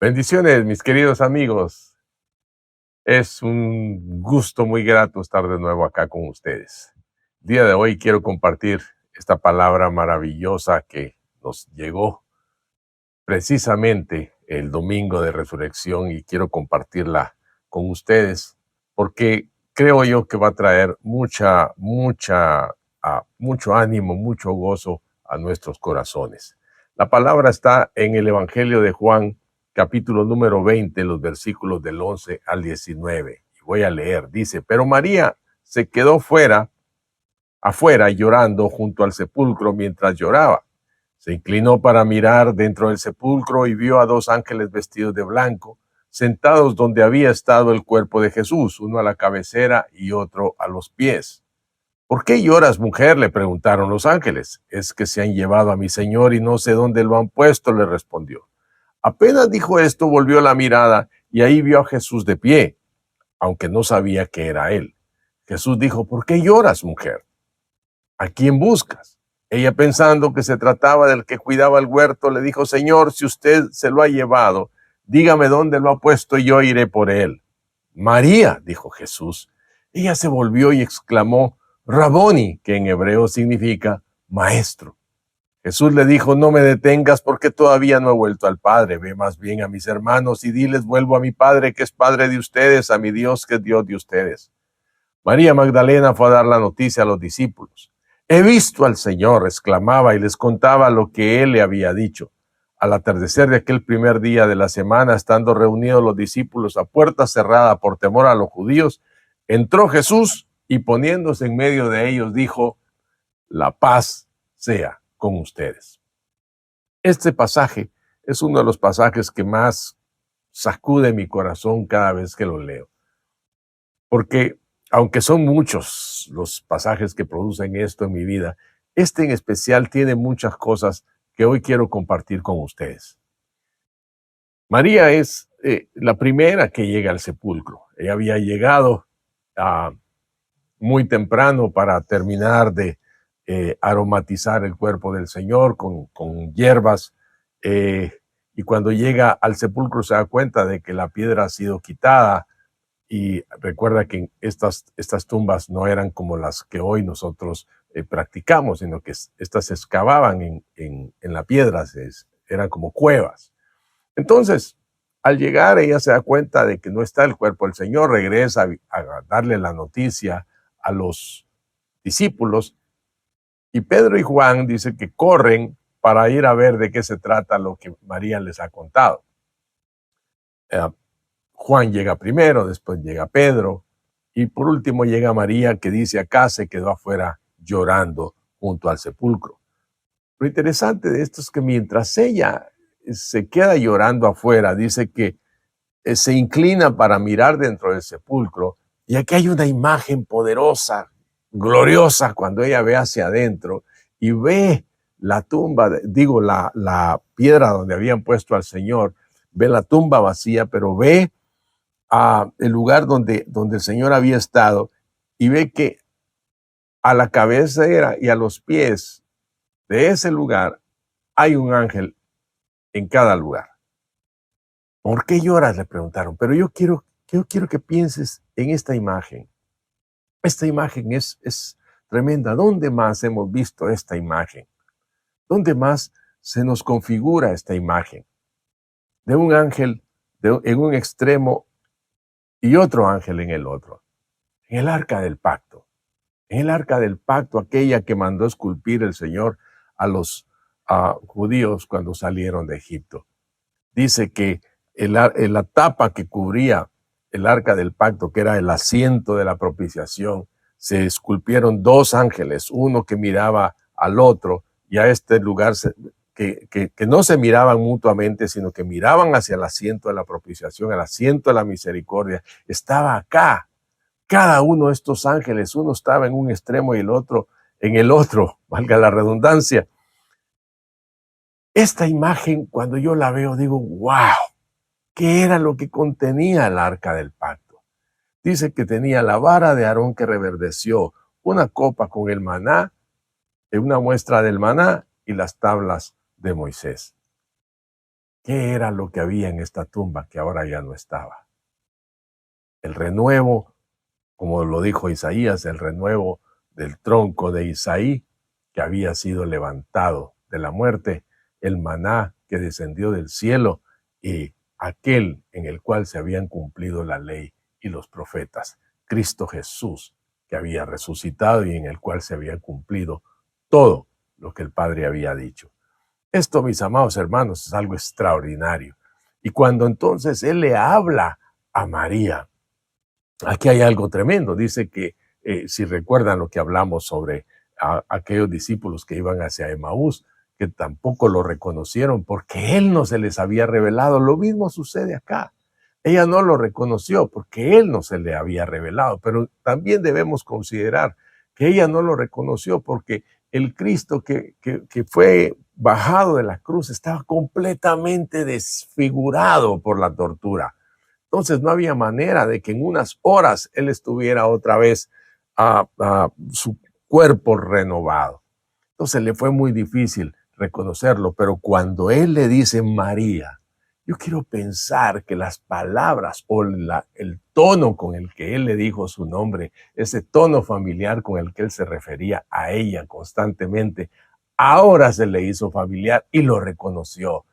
Bendiciones, mis queridos amigos. Es un gusto muy grato estar de nuevo acá con ustedes. El día de hoy quiero compartir esta palabra maravillosa que nos llegó precisamente el domingo de resurrección y quiero compartirla con ustedes porque creo yo que va a traer mucho ánimo, mucho gozo a nuestros corazones. La palabra está en el Evangelio de Juan, capítulo número 20, los versículos del 11 al 19. Y voy a leer, dice, pero María se quedó afuera llorando junto al sepulcro mientras lloraba. Se inclinó para mirar dentro del sepulcro y vio a dos ángeles vestidos de blanco, sentados donde había estado el cuerpo de Jesús, uno a la cabecera y otro a los pies. ¿Por qué lloras, mujer?, le preguntaron los ángeles. Es que se han llevado a mi Señor y no sé dónde lo han puesto, le respondió. Apenas dijo esto, volvió la mirada y ahí vio a Jesús de pie, aunque no sabía que era él. Jesús dijo, ¿por qué lloras, mujer? ¿A quién buscas? Ella, pensando que se trataba del que cuidaba el huerto, le dijo, Señor, si usted se lo ha llevado, dígame dónde lo ha puesto y yo iré por él. María, dijo Jesús. Ella se volvió y exclamó, Raboni, que en hebreo significa maestro. Jesús le dijo, no me detengas porque todavía no he vuelto al Padre. Ve más bien a mis hermanos y diles, vuelvo a mi Padre que es Padre de ustedes, a mi Dios que es Dios de ustedes. María Magdalena fue a dar la noticia a los discípulos. He visto al Señor, exclamaba, y les contaba lo que él le había dicho. Al atardecer de aquel primer día de la semana, estando reunidos los discípulos a puerta cerrada por temor a los judíos, entró Jesús y poniéndose en medio de ellos dijo, la paz sea con ustedes. Este pasaje es uno de los pasajes que más sacude mi corazón cada vez que lo leo. Porque aunque son muchos los pasajes que producen esto en mi vida, este en especial tiene muchas cosas que hoy quiero compartir con ustedes. María es la primera que llega al sepulcro. Ella había llegado muy temprano para terminar de aromatizar el cuerpo del Señor con hierbas, y cuando llega al sepulcro se da cuenta de que la piedra ha sido quitada. Y recuerda que estas tumbas no eran como las que hoy nosotros practicamos, sino que estas se excavaban en la piedra, eran como cuevas. Entonces, al llegar, ella se da cuenta de que no está el cuerpo del Señor, regresa a darle la noticia a los discípulos, y Pedro y Juan dicen que corren para ir a ver de qué se trata lo que María les ha contado. Juan llega primero, después llega Pedro y por último llega María, que dice acá se quedó afuera llorando junto al sepulcro. Lo interesante de esto es que mientras ella se queda llorando afuera, dice que se inclina para mirar dentro del sepulcro y aquí hay una imagen poderosa, gloriosa, cuando ella ve hacia adentro y ve la tumba, la piedra donde habían puesto al Señor, ve la tumba vacía, pero ve el lugar donde el Señor había estado y ve que a la cabecera y a los pies de ese lugar hay un ángel en cada lugar. ¿Por qué lloras?, le preguntaron. Pero yo quiero que pienses en esta imagen. Esta imagen es tremenda. ¿Dónde más hemos visto esta imagen? ¿Dónde más se nos configura esta imagen? De un ángel en un extremo y otro ángel en el otro. En el arca del pacto. En el arca del pacto, aquella que mandó esculpir el Señor a los judíos cuando salieron de Egipto. Dice que la tapa que cubría el arca del pacto, que era el asiento de la propiciación, se esculpieron dos ángeles, uno que miraba al otro, y a este lugar que no se miraban mutuamente, sino que miraban hacia el asiento de la propiciación, el asiento de la misericordia, estaba acá. Cada uno de estos ángeles, uno estaba en un extremo y el otro en el otro, valga la redundancia. Esta imagen, cuando yo la veo, digo, wow, ¿qué era lo que contenía el arca del pacto? Dice que tenía la vara de Aarón que reverdeció, una copa con el maná, una muestra del maná y las tablas de Moisés. ¿Qué era lo que había en esta tumba que ahora ya no estaba? El renuevo, como lo dijo Isaías, el renuevo del tronco de Isaí, que había sido levantado de la muerte, el maná que descendió del cielo y aquel en el cual se habían cumplido la ley y los profetas, Cristo Jesús, que había resucitado y en el cual se había cumplido todo lo que el Padre había dicho. Esto, mis amados hermanos, es algo extraordinario. Y cuando entonces Él le habla a María, aquí hay algo tremendo. Dice que, si recuerdan lo que hablamos sobre aquellos discípulos que iban hacia Emaús, que tampoco lo reconocieron porque Él no se les había revelado. Lo mismo sucede acá. Ella no lo reconoció porque Él no se le había revelado, pero también debemos considerar que ella no lo reconoció porque el Cristo que fue bajado de la cruz estaba completamente desfigurado por la tortura. Entonces no había manera de que en unas horas Él estuviera otra vez a su cuerpo renovado. Entonces le fue muy difícil reconocerlo, pero cuando Él le dice María, yo quiero pensar que las palabras o el tono con el que Él le dijo su nombre, ese tono familiar con el que Él se refería a ella constantemente, ahora se le hizo familiar y lo reconoció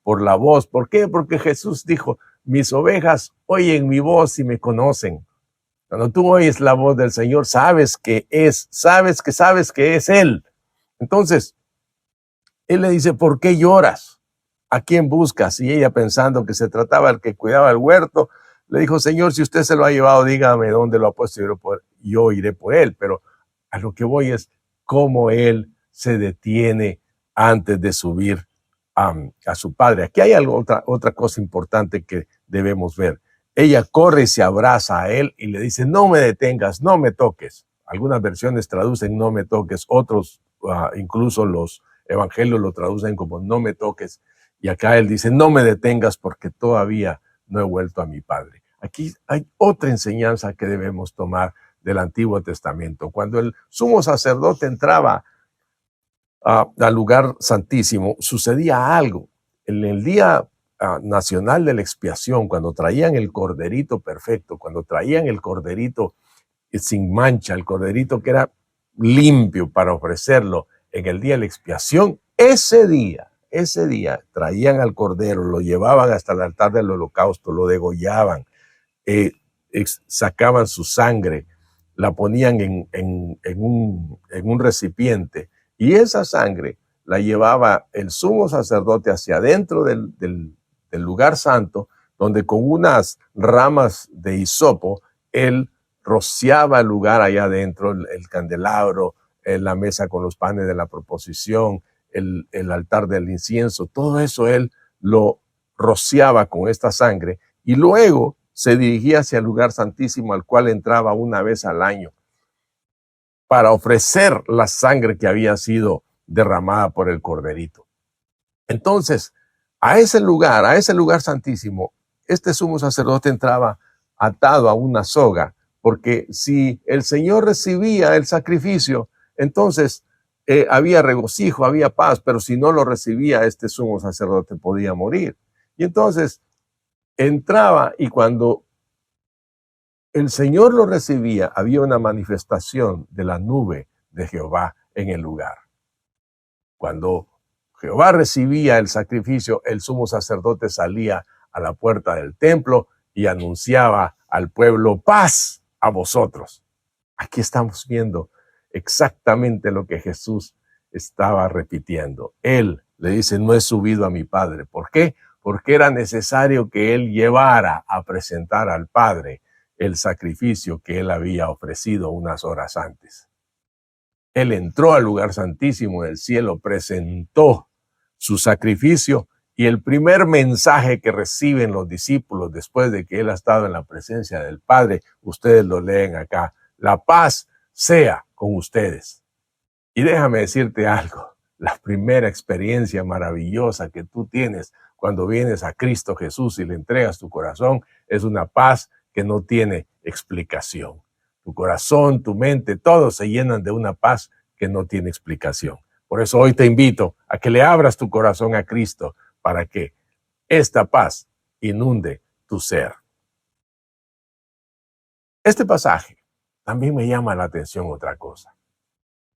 por la voz. ¿Por qué? Porque Jesús dijo, mis ovejas oyen mi voz y me conocen. Cuando tú oyes la voz del Señor, sabes que es Él. Entonces, Él le dice, ¿por qué lloras? ¿A quién buscas? Y ella, pensando que se trataba del que cuidaba el huerto, le dijo, Señor, si usted se lo ha llevado, dígame dónde lo ha puesto, yo iré por él. Pero a lo que voy es cómo Él se detiene antes de subir a su padre. Aquí hay otra cosa importante que debemos ver. Ella corre y se abraza a Él y le dice, no me detengas, no me toques. Algunas versiones traducen no me toques, otros, incluso los evangelios lo traducen como no me toques. Y acá Él dice, no me detengas porque todavía no he vuelto a mi Padre. Aquí hay otra enseñanza que debemos tomar del Antiguo Testamento. Cuando el sumo sacerdote entraba al lugar santísimo, sucedía algo. En el día nacional de la expiación, cuando traían el corderito perfecto, cuando traían el corderito sin mancha, el corderito que era limpio para ofrecerlo en el día de la expiación, ese día traían al cordero, lo llevaban hasta el altar del holocausto, lo degollaban, sacaban su sangre, la ponían en un recipiente, y esa sangre la llevaba el sumo sacerdote hacia adentro del lugar santo, donde con unas ramas de hisopo, él rociaba el lugar allá adentro, el candelabro, la mesa con los panes de la proposición, el altar del incienso, todo eso él lo rociaba con esta sangre y luego se dirigía hacia el lugar santísimo al cual entraba una vez al año para ofrecer la sangre que había sido derramada por el corderito. Entonces, a ese lugar santísimo, este sumo sacerdote entraba atado a una soga, porque si el Señor recibía el sacrificio, entonces había regocijo, había paz, pero si no lo recibía, este sumo sacerdote podía morir. Y entonces entraba, y cuando el Señor lo recibía, había una manifestación de la nube de Jehová en el lugar. Cuando Jehová recibía el sacrificio, el sumo sacerdote salía a la puerta del templo y anunciaba al pueblo, paz a vosotros. Aquí estamos viendo exactamente lo que Jesús estaba repitiendo. Él le dice, no he subido a mi Padre. ¿Por qué? Porque era necesario que Él llevara a presentar al Padre el sacrificio que Él había ofrecido unas horas antes. Él entró al lugar santísimo del cielo, presentó su sacrificio, y el primer mensaje que reciben los discípulos después de que Él ha estado en la presencia del Padre, ustedes lo leen acá, la paz sea con ustedes. Y déjame decirte algo, la primera experiencia maravillosa que tú tienes cuando vienes a Cristo Jesús y le entregas tu corazón es una paz que no tiene explicación. Tu corazón, tu mente, todos se llenan de una paz que no tiene explicación. Por eso hoy te invito a que le abras tu corazón a Cristo para que esta paz inunde tu ser. Este pasaje también me llama la atención otra cosa.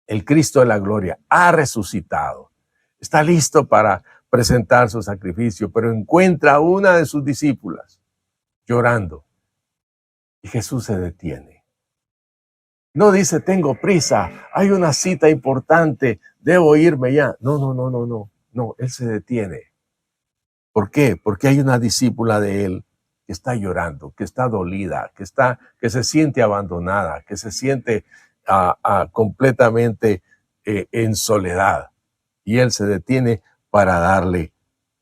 El Cristo de la gloria ha resucitado. Está listo para presentar su sacrificio, pero encuentra a una de sus discípulas llorando. Y Jesús se detiene. No dice, tengo prisa, hay una cita importante, debo irme ya. No, él se detiene. ¿Por qué? Porque hay una discípula de él que está llorando, que está dolida, que se siente abandonada, que se siente completamente en soledad. Y él se detiene para darle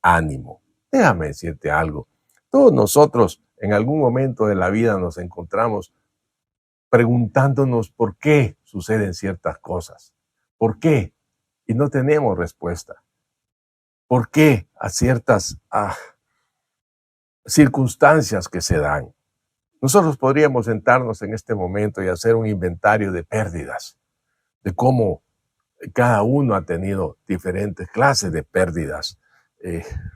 ánimo. Déjame decirte algo. Todos nosotros en algún momento de la vida nos encontramos preguntándonos por qué suceden ciertas cosas. ¿Por qué? Y no tenemos respuesta. ¿Por qué a ciertas circunstancias que se dan? Nosotros podríamos sentarnos en este momento y hacer un inventario de pérdidas, de cómo cada uno ha tenido diferentes clases de pérdidas.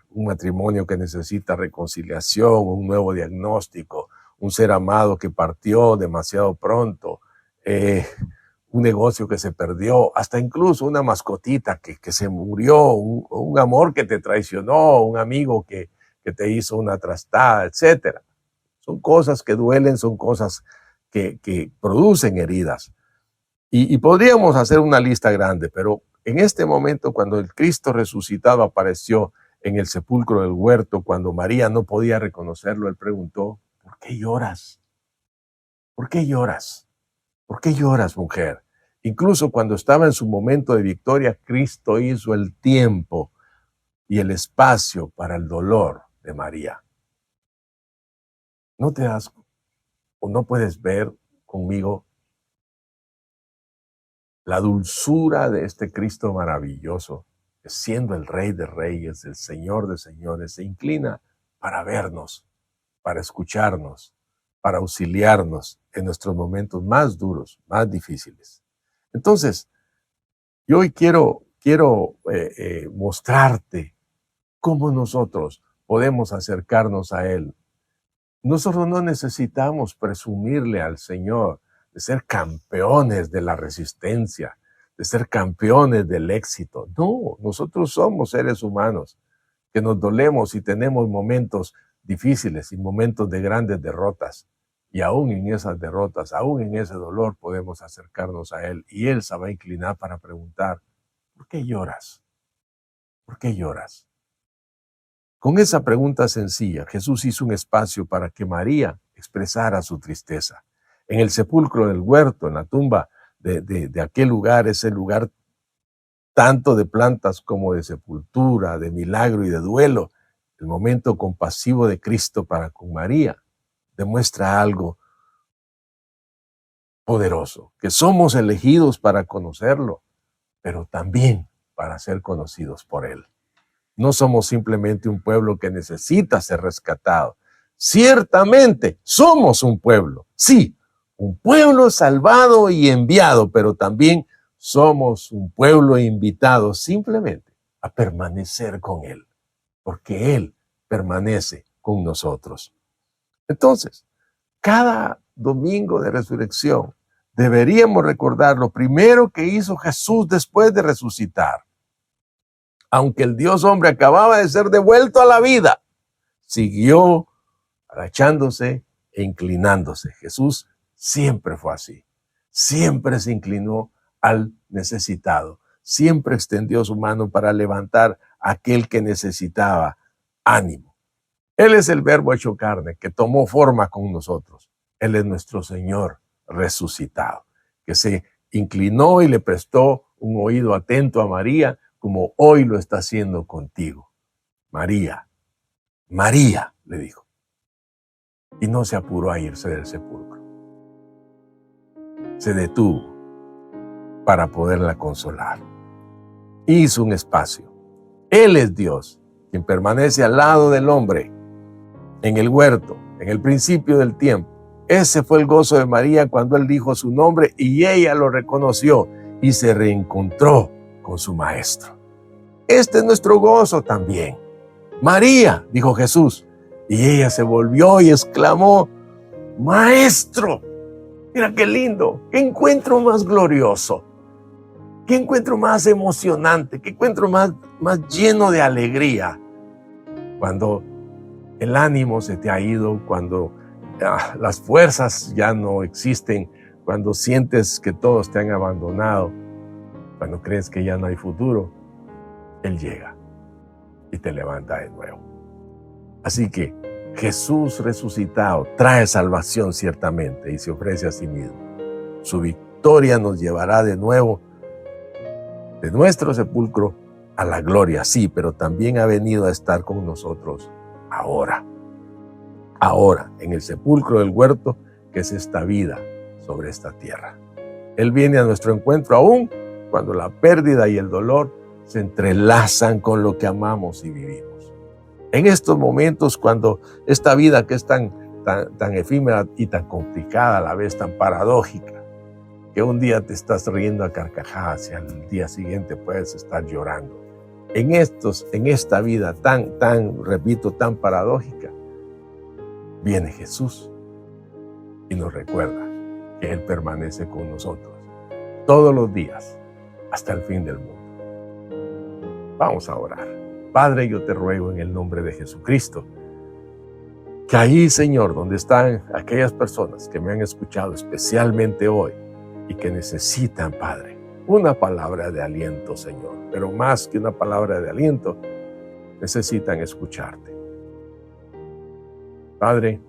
Un matrimonio que necesita reconciliación, un nuevo diagnóstico, un ser amado que partió demasiado pronto, un negocio que se perdió, hasta incluso una mascotita que se murió, un amor que te traicionó, un amigo que te hizo una trastada, etc. Son cosas que duelen, son cosas que producen heridas. Y podríamos hacer una lista grande, pero en este momento, cuando el Cristo resucitado apareció en el sepulcro del huerto, cuando María no podía reconocerlo, él preguntó, ¿por qué lloras? ¿Por qué lloras? ¿Por qué lloras, mujer? Incluso cuando estaba en su momento de victoria, Cristo hizo el tiempo y el espacio para el dolor de María. ¿No te das o no puedes ver conmigo la dulzura de este Cristo maravilloso, que siendo el Rey de Reyes, el Señor de Señores, se inclina para vernos, para escucharnos, para auxiliarnos en nuestros momentos más duros, más difíciles? Entonces, yo hoy quiero mostrarte cómo nosotros podemos acercarnos a Él. Nosotros no necesitamos presumirle al Señor de ser campeones de la resistencia, de ser campeones del éxito. No, nosotros somos seres humanos que nos dolemos y tenemos momentos difíciles y momentos de grandes derrotas. Y aún en esas derrotas, aún en ese dolor, podemos acercarnos a Él. Y Él se va a inclinar para preguntar, ¿por qué lloras? ¿Por qué lloras? Con esa pregunta sencilla, Jesús hizo un espacio para que María expresara su tristeza. En el sepulcro del huerto, en la tumba de aquel lugar, ese lugar tanto de plantas como de sepultura, de milagro y de duelo, el momento compasivo de Cristo para con María demuestra algo poderoso, que somos elegidos para conocerlo, pero también para ser conocidos por Él. No somos simplemente un pueblo que necesita ser rescatado. Ciertamente somos un pueblo, sí, un pueblo salvado y enviado, pero también somos un pueblo invitado simplemente a permanecer con Él, porque Él permanece con nosotros. Entonces, cada domingo de resurrección deberíamos recordar lo primero que hizo Jesús después de resucitar. Aunque el Dios hombre acababa de ser devuelto a la vida, siguió agachándose e inclinándose. Jesús siempre fue así. Siempre se inclinó al necesitado. Siempre extendió su mano para levantar a aquel que necesitaba ánimo. Él es el Verbo hecho carne que tomó forma con nosotros. Él es nuestro Señor resucitado, que se inclinó y le prestó un oído atento a María, como hoy lo está haciendo contigo. María, María, le dijo. Y no se apuró a irse del sepulcro. Se detuvo para poderla consolar. Hizo un espacio. Él es Dios, quien permanece al lado del hombre en el huerto, en el principio del tiempo. Ese fue el gozo de María cuando él dijo su nombre y ella lo reconoció y se reencontró con su maestro. Este es nuestro gozo también. María, dijo Jesús. Y ella se volvió y exclamó, Maestro. Mira qué lindo, qué encuentro más glorioso, qué encuentro más emocionante, qué encuentro más lleno de alegría. Cuando el ánimo se te ha ido, cuando las fuerzas ya no existen, cuando sientes que todos te han abandonado, cuando crees que ya no hay futuro, Él llega y te levanta de nuevo. Así que Jesús resucitado trae salvación ciertamente y se ofrece a sí mismo. Su victoria nos llevará de nuevo de nuestro sepulcro a la gloria, sí, pero también ha venido a estar con nosotros ahora. Ahora, en el sepulcro del huerto, que es esta vida sobre esta tierra. Él viene a nuestro encuentro aún cuando la pérdida y el dolor se entrelazan con lo que amamos y vivimos. En estos momentos, cuando esta vida que es tan efímera y tan complicada, a la vez tan paradójica, que un día te estás riendo a carcajadas y al día siguiente puedes estar llorando. En esta vida repito, tan paradójica, viene Jesús y nos recuerda que Él permanece con nosotros todos los días hasta el fin del mundo. Vamos a orar. Padre, yo te ruego en el nombre de Jesucristo, que ahí, Señor, donde están aquellas personas que me han escuchado especialmente hoy y que necesitan, Padre, una palabra de aliento, Señor, pero más que una palabra de aliento, necesitan escucharte. Padre,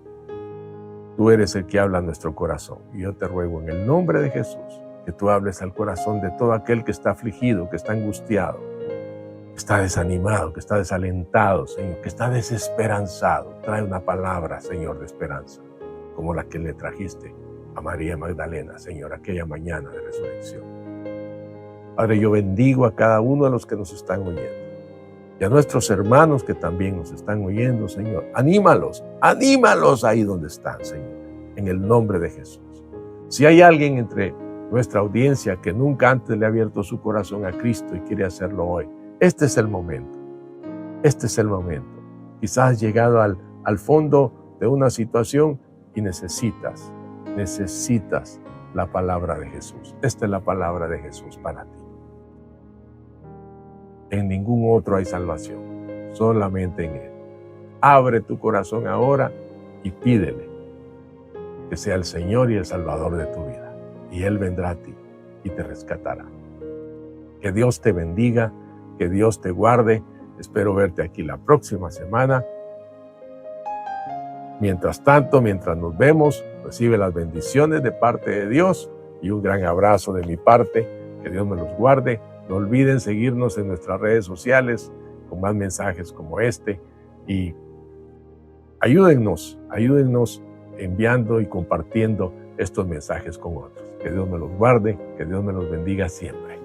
tú eres el que habla a nuestro corazón y yo te ruego en el nombre de Jesús que tú hables al corazón de todo aquel que está afligido, que está angustiado, que está desanimado, que está desalentado, Señor, que está desesperanzado. Trae una palabra, Señor, de esperanza, como la que le trajiste a María Magdalena, Señor, aquella mañana de resurrección. Padre, yo bendigo a cada uno de los que nos están oyendo y a nuestros hermanos que también nos están oyendo, Señor. Anímalos ahí donde están, Señor, en el nombre de Jesús. Si hay alguien entre nuestra audiencia que nunca antes le ha abierto su corazón a Cristo y quiere hacerlo hoy, este es el momento. Este es el momento. Quizás has llegado al fondo de una situación y necesitas la palabra de Jesús. Esta es la palabra de Jesús para ti. En ningún otro hay salvación, solamente en Él. Abre tu corazón ahora y pídele que sea el Señor y el Salvador de tu vida. Y Él vendrá a ti y te rescatará. Que Dios te bendiga. Que Dios te guarde. Espero verte aquí la próxima semana. Mientras tanto, mientras nos vemos, recibe las bendiciones de parte de Dios y un gran abrazo de mi parte. Que Dios me los guarde. No olviden seguirnos en nuestras redes sociales con más mensajes como este. Y ayúdennos enviando y compartiendo estos mensajes con otros. Que Dios me los guarde. Que Dios me los bendiga siempre.